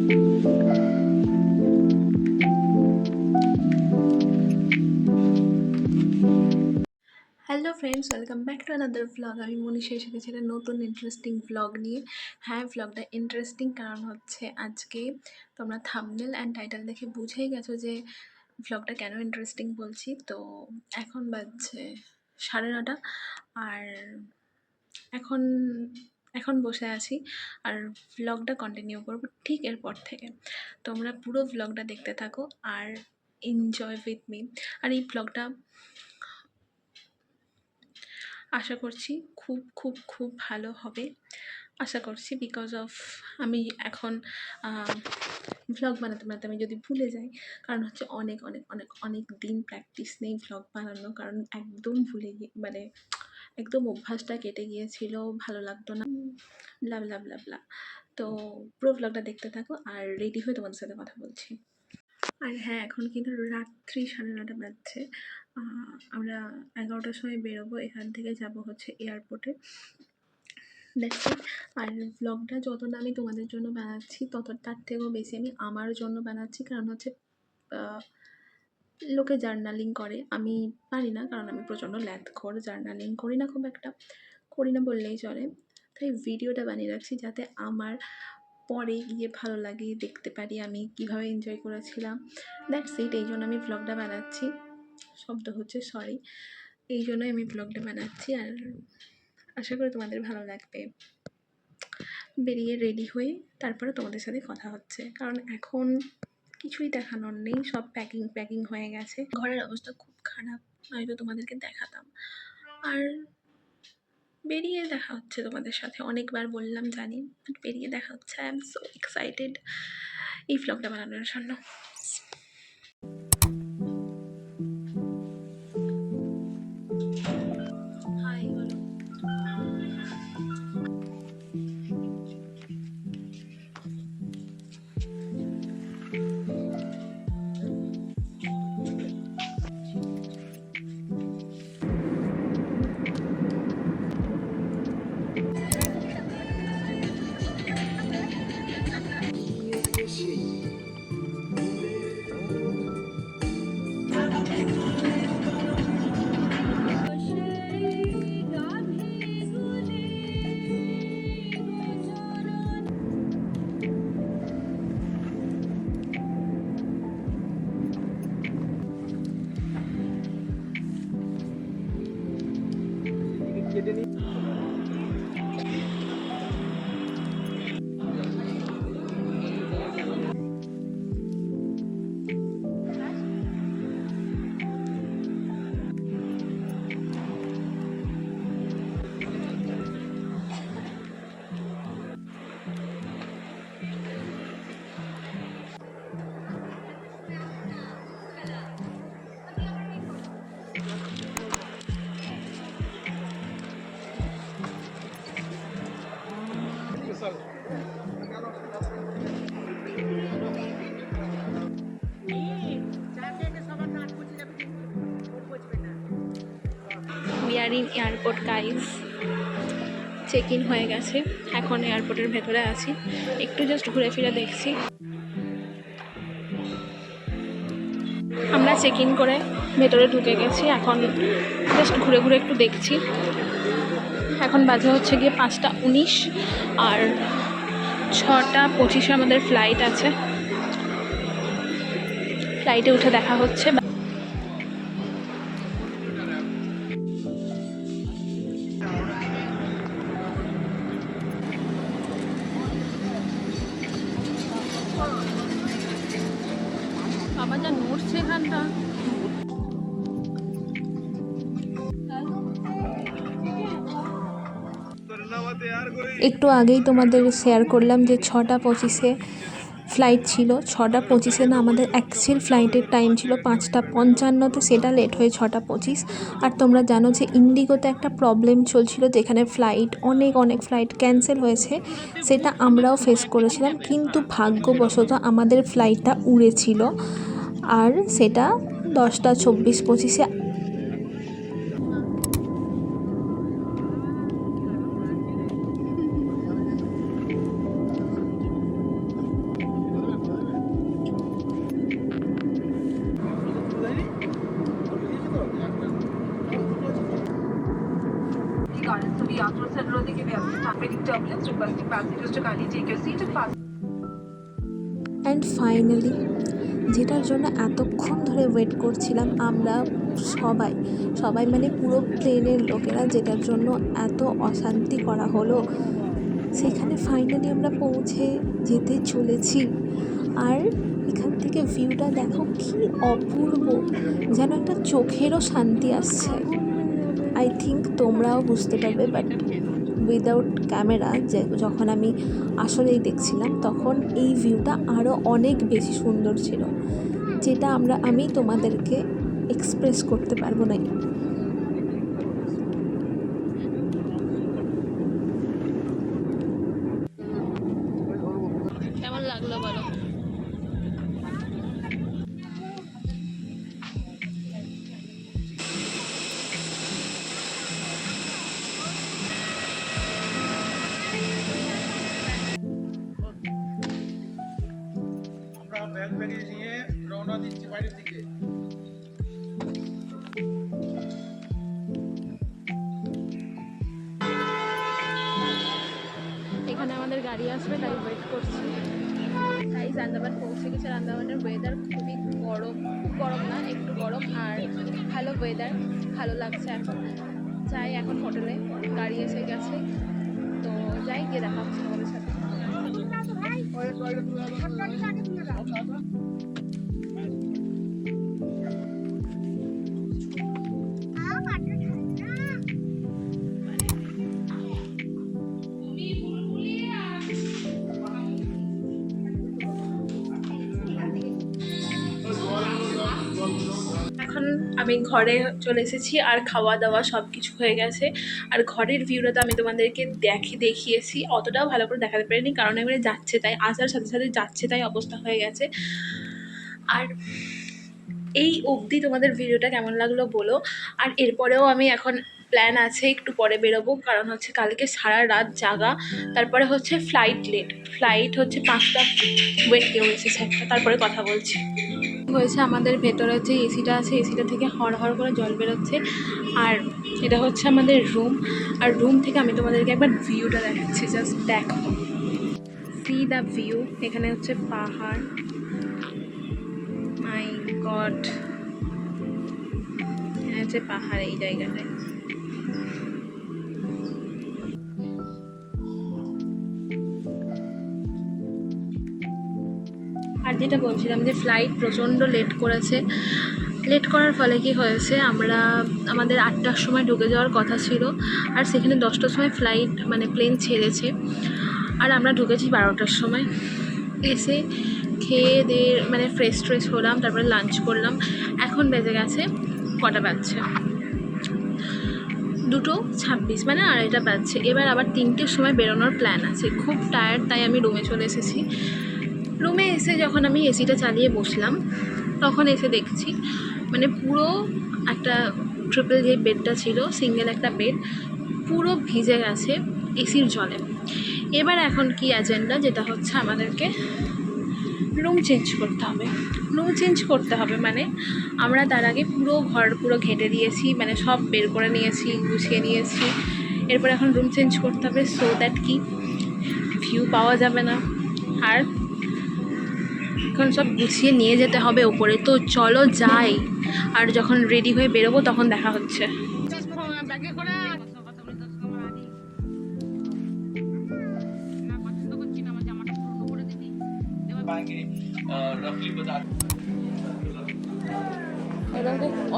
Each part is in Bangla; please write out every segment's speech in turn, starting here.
Hello friends, welcome back to another vlog. আমি মনীষা এসে গেছি একটা নতুন ইন্টারেস্টিং ভ্লগ নিয়ে। হ্যাঁ, ভ্লগটা ইন্টারেস্টিং কারণ হচ্ছে আজকে তোমরা থাম্বনেল অ্যান্ড টাইটেল দেখে বুঝেই গেছো যে ভ্লগটা কেন ইন্টারেস্টিং বলছি। তো এখন বাজছে 9:30 আর এখন এখন বসে আছি আর ভ্লগটা কন্টিনিউ করবো ঠিক এরপর থেকে। তোমরা পুরো ভ্লগটা দেখতে থাকো আর এনজয় উইথ মি। আর এই ভ্লগটা আশা করছি খুব খুব খুব ভালো হবে, আশা করছি। বিকজ অফ আমি এখন ভ্লগ বানাতে বানাতে আমি যদি ভুলে যাই, কারণ হচ্ছে অনেক অনেক অনেক অনেক দিন প্র্যাকটিস নেই ভ্লগ বানানো, কারণ একদম ভুলে গিয়ে মানে একদম অভ্যাসটা কেটে গিয়েছিল, ভালো লাগতো না, ব্লা ব্লা ব্লা ব্লা। তো পুরো ভ্লগটা দেখতে থাকো আর রেডি হয়ে তোমাদের সাথে কথা বলছি। আর হ্যাঁ, এখন কিন্তু রাত্রি 9:30 বাজছে। আমরা 11টার সময় বেরোবো, এখান থেকে যাব হচ্ছে এয়ারপোর্টে। That's it. আর ভ্লগটা যতটা আমি তোমাদের জন্য বানাচ্ছি তার থেকেও বেশি আমি আমার জন্য বানাচ্ছি, কারণ হচ্ছে লোকে জার্নালিং করে, আমি পারি না, কারণ আমি প্রচণ্ড ল্যাথখোর, জার্নালিং করি না, খুব একটা করি না বললেই চলে। তাই ভিডিওটা বানিয়ে রাখছি যাতে আমার পরে গিয়ে ভালো লাগে, দেখতে পারি আমি কীভাবে এনজয় করেছিলাম। That's it. এই জন্য আমি ভ্লগটা বানাচ্ছি, শব্দ হচ্ছে, সরি। এই জন্যই আমি ভ্লগটা বানাচ্ছি আর আশা করি তোমাদের ভালো লাগবে। বেরিয়ে রেডি হয়ে তারপরে তোমাদের সাথে কথা হচ্ছে, কারণ এখন কিছুই দেখানোর নেই, সব প্যাকিং হয়ে গেছে। ঘরের অবস্থা খুব খারাপ, নয়তো তোমাদেরকে দেখাতাম। আর বেরিয়ে দেখা হচ্ছে তোমাদের সাথে, অনেকবার বললাম জানি, বাট বেরিয়ে দেখা হচ্ছে। আই এম সো এক্সাইটেড এই ভ্লগটা বানানোর জন্য। হাই বলো। We are in airport guys. Check in হয়ে গেছে, এখন এয়ারপোর্টের ভেতরে আছি, একটু জাস্ট ঘুরে ফিরে দেখছি। আমরা চেক ইন করে ভেতরে ঢুকে গেছি, এখন জাস্ট ঘুরে ঘুরে একটু দেখছি। এখন বাজে হচ্ছে গিয়ে 5টা 19 আর 6টা 25-এ আমাদের ফ্লাইট আছে। ফ্লাইটে উঠে দেখা হচ্ছে। বাবা যা নড়ছে এখানটা। একটু আগেই তোমাদের শেয়ার করলাম যে 6টা 25-এ ফ্লাইট ছিল। 6টা 25-এ না, আমাদের অ্যাকচুয়াল ফ্লাইটের টাইম ছিল 5টা 55-তে, সেটা লেট হয়ে 6টা 25। আর তোমরা জানো যে ইন্ডিগোতে একটা প্রবলেম চলছিল, যেখানে অনেক ফ্লাইট ক্যান্সেল হয়েছে, সেটা আমরাও ফেস করেছিলাম, কিন্তু ভাগ্যবশত আমাদের ফ্লাইটটা উড়েছিল আর সেটা 10টা 24-25-এ। Requesting passengers to kindly take your seat and fasten. And finally যেটার জন্য এতক্ষণ ধরে ওয়েট করছিলাম আমরা সবাই সবাই মানে পুরো প্লেনের লোকেরা, যেটার জন্য এত অশান্তি করা হলো, সেখানে ফাইনালি আমরা পৌঁছে যেতে চলেছি। আর এখান থেকে ভিউটা দেখো কি অপূর্ব, যেন একটা চোখেরও শান্তি আসছে। আই থিঙ্ক তোমরাও বুঝতে পারবে, বাট উইদাউট ক্যামেরা যখন আমি আসলেই দেখছিলাম তখন এই ভিউটা আরও অনেক বেশি সুন্দর ছিল, যেটা আমি তোমাদেরকে এক্সপ্রেস করতে পারবো না। কেমন লাগলো বলো? আমরা ব্যাগ নিয়ে রওনা দিচ্ছি বাড়ির দিকে। এখানে আমাদের গাড়ি আসবে তাই ওয়েট করছি। তাই আন্দামান পৌঁছে গেছে। আন্দামানের ওয়েদার খুবই গরম, খুব গরম না, একটু গরম, আর ভালো ওয়েদার, ভালো লাগছে। এখন যাই, এখন হোটেলে গাড়ি এসে গেছে, তো যাই, গিয়ে দেখা হচ্ছে আমাদের সাথে। এখন আমি ঘরে চলে এসেছি, আর খাওয়া দাওয়া সব কিছু হয়ে গেছে। আর ঘরের ভিউটা তো আমি তোমাদেরকে দেখিয়েছি, অতটাও ভালো করে দেখাতে পারিনি কারণ এবারে যাচ্ছে তাই, আসার সাথে সাথে যাচ্ছে তাই অবস্থা হয়ে গেছে। আর এই অবধি তোমাদের ভিডিওটা কেমন লাগলো বলো। আর এরপরেও আমি এখন প্ল্যান আছে একটু পরে বেরোবো, কারণ হচ্ছে কালকে সারা রাত জাগা, তারপরে হচ্ছে ফ্লাইট হচ্ছে 5টা, ওয়েট কেউ এসেছে একটা, তারপরে কথা বলছি। হয়েছে আমাদের ভেতরে যে এসিটা আছে, এসিটা থেকে হড় করে জল বেরোচ্ছে, আর এটা হচ্ছে আমাদের রুম। আর রুম থেকে আমি তোমাদেরকে একবার ভিউটা দেখাচ্ছি, জাস্ট দেখো, সি দ্য ভিউ। এখানে হচ্ছে পাহাড়, মাই গড, এখানে হচ্ছে পাহাড় এই জায়গাটায়। আর যেটা বলছিলাম যে ফ্লাইট প্রচণ্ড লেট করার ফলে কি হয়েছে, আমাদের 8টার সময় ঢুকে যাওয়ার কথা ছিল, আর সেখানে 10টার সময় ফ্লাইট মানে প্লেন ছেড়েছে, আর আমরা ঢুকেছি 12টার সময়। এসে খেয়ে দিয়ে মানে ফ্রেশ হলাম, তারপরে লাঞ্চ করলাম। এখন বেজে গেছে, কটা বাজছে, 2:26, মানে 2:30 বাজছে। এবার আবার 3টের সময় বেরোনোর প্ল্যান আছে। খুব টায়ার্ড, তাই আমি রুমে চলে এসেছি। রুমে এসে যখন আমি এসিটা চালিয়ে বসলাম, তখন এসে দেখছি মানে পুরো একটা ট্রিপল যে বেডটা ছিল, সিঙ্গেল একটা বেড, পুরো ভিজে গেছে এসির জলে। এবার এখন কি এজেন্ডা, যেটা হচ্ছে আমাদেরকে রুম চেঞ্জ করতে হবে। মানে আমরা তার আগে পুরো ঘেঁটে দিয়েছি, মানে সব বের করে নিয়েছি, গুছিয়ে নিয়েছি। এরপর এখন রুম চেঞ্জ করতে হবে, সো দ্যাট কি ভিউ পাওয়া যাবে না। আর এখন সব গুছিয়ে নিয়ে যেতে হবে ওপরে, তো চলো যাই। আর যখন রেডি হয়ে বেরোবো তখন দেখা হচ্ছে।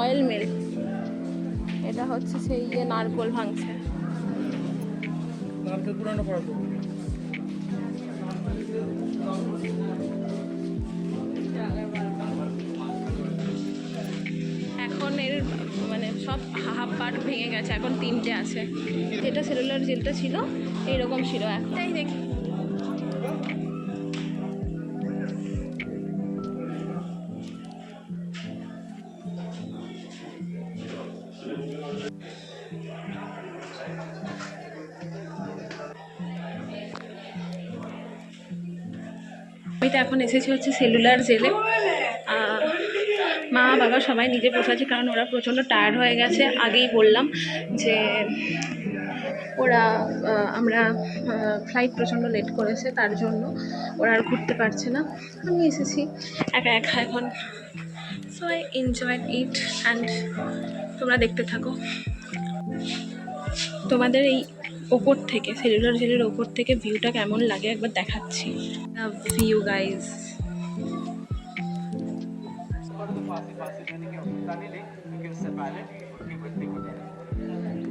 অয়েল মিল, এটা হচ্ছে সেই নারকোল ভাঙছে। এখন এর মানে সব হাফ পার্ট ভেঙে গেছে, এখন 3টে আছে। যেটা সেলুলার জেলটা ছিল এইরকম ছিল, একটাই দেখি। আমি তো এখন এসেছি হচ্ছে সেলুলার জেলে। মা বাবা সবাই নিজে বসে আছে, কারণ ওরা প্রচণ্ড টায়ার্ড হয়ে গেছে। আগেই বললাম যে ওরা আমরা ফ্লাইট প্রচণ্ড লেট করেছে, তার জন্য ওরা আর ঘুরতে পারছে না। আমি এসেছি একা একা এখন। So I enjoyed it and তোমরা দেখতে থাকো। তোমাদের এই ওপর থেকে সেলুলার জেলের ওপর থেকে ভিউটা কেমন লাগে একবার দেখাচ্ছি। ভিউ গাইজ,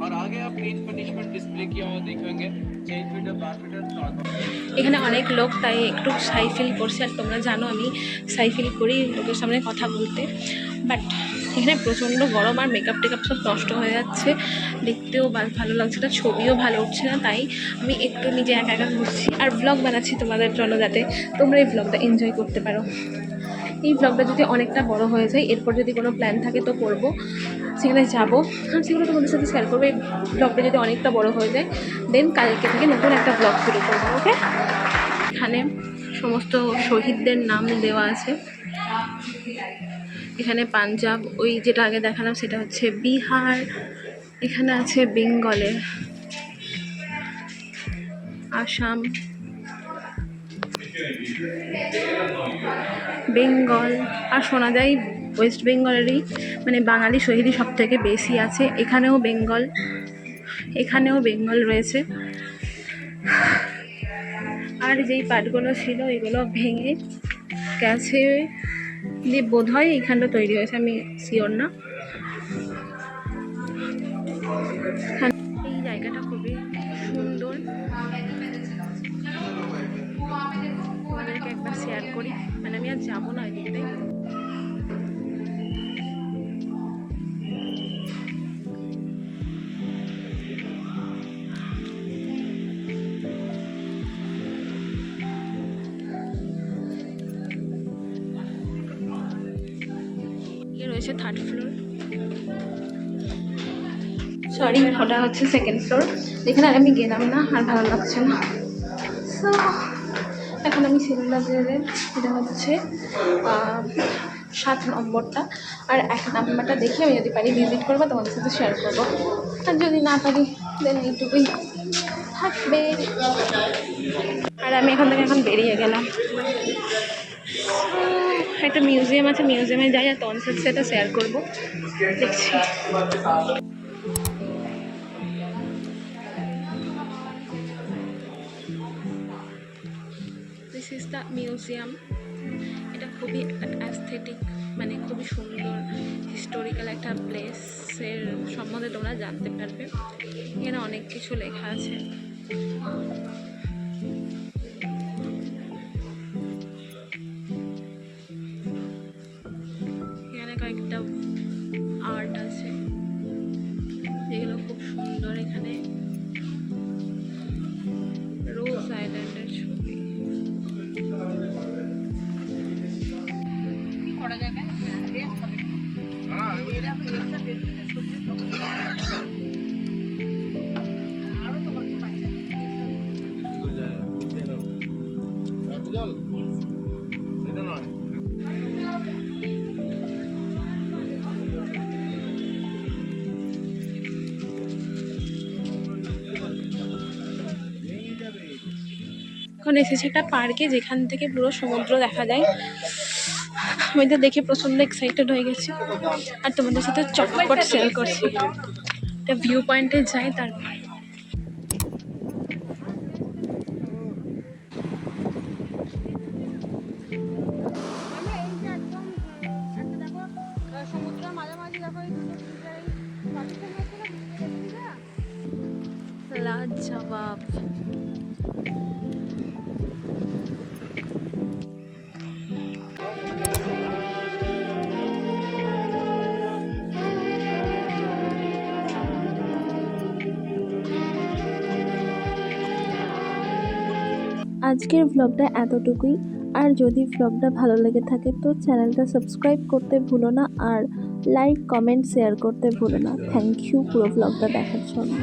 और आगे आप रेंज पनिशमेंट डिस्प्ले किया हुआ देखेंगे 6 मीटर 12 मीटर 4 এখানে অনেক লোক, তাই একটু শাই ফিল করছে। আর তোমরা জানো আমি শাই ফিল করি লোকের সামনে কথা বলতে, বাট এখানে প্রচণ্ড গরম আর মেকআপ টেকআপ সব নষ্ট হয়ে যাচ্ছে, দেখতেও ভালো লাগছে না, ছবিও ভালো উঠছে না। তাই আমি একটু নিজে একা একা ঘুরছি আর ব্লগ বানাচ্ছি তোমাদের জন্য, যাতে তোমরা এই ব্লগটা এনজয় করতে পারো। এই ব্লগটা যদি অনেকটা বড় হয়ে যায়, এরপর যদি কোনো প্ল্যান থাকে তো করব, সেখানে যাবো আর সেগুলো তোমাদের সাথে শেয়ার করবো। এই ব্লগটা যদি অনেকটা বড় হয়ে যায়, দেন কালকে থেকে নতুন একটা ব্লগ শুরু করবো। ওকে, এখানে সমস্ত শহীদদের নাম দেওয়া আছে। এখানে পাঞ্জাব, ওই যেটা আগে দেখালাম সেটা হচ্ছে বিহার, এখানে আছে বেঙ্গলের, আসাম, বেঙ্গল, আর শোনা যায় ওয়েস্ট বেঙ্গলেরই মানে বাঙালি শহীদই সব থেকে বেশি আছে। এখানেও বেঙ্গল রয়েছে। আর যেই পাটগুলো ছিল এগুলো ভেঙে গেছে দিয়ে বোধ হয় এইখানটা তৈরি হয়েছে, আমি শিওর না। এই জায়গাটা খুবই সুন্দর, তোমাদেরকে একবার শেয়ার করি। মানে আমি আর যাবো না এদিকটাই। রয়েছে 3rd ফ্লোর, সরি ওটা হচ্ছে 2nd ফ্লোর। এখানে আর আমি গেলাম না, আর ভালো লাগছে না। সো এখন আমি সেলুলার জেলের, এটা হচ্ছে 7 নম্বরটা, আর 1 নম্বরটা দেখি আমি যদি পারি ভিজিট করবো, তোমাদের সাথে শেয়ার করবো। আর যদি না পারি দেন এইটুকুই থাকবে। আর আমি এখান থেকে এখন বেরিয়ে গেলাম। একটা মিউজিয়াম আছে, মিউজিয়ামে যাই আর তোমাদের সাথে সেটা শেয়ার করবো। দেখছি দিস ইজ দ্য মিউজিয়াম। এটা খুবই অ্যাস্থেটিক, মানে খুবই সুন্দর হিস্টোরিক্যাল একটা প্লেসের সম্বন্ধে তোমরা জানতে পারবে। এখানে অনেক কিছু লেখা আছে। এখানে কয়েকটা আর্ট আছে যেগুলো খুব সুন্দর। এখানে রোজ আইল্যান্ডের ছবি করা যাবে। এখন এসেছে একটা পার্কে, যেখান থেকে পুরো সমুদ্র দেখা যায়। আমি তো দেখে প্রচণ্ড এক্সাইটেড হয়ে গেছি, আর তোমাদের সাথে চটপট শেয়ার করছি। একটা ভিউ পয়েন্টে যাই তারপর। লাজবাব। আজকের ভ্লগটা এতটুকুই। আর যদি ভ্লগটা ভালো লেগে থাকে তো চ্যানেলটা সাবস্ক্রাইব করতে ভুলো না, আর লাইক কমেন্ট শেয়ার করতে ভুলো না। থ্যাংক ইউ পুরো ভ্লগটা দেখার জন্য।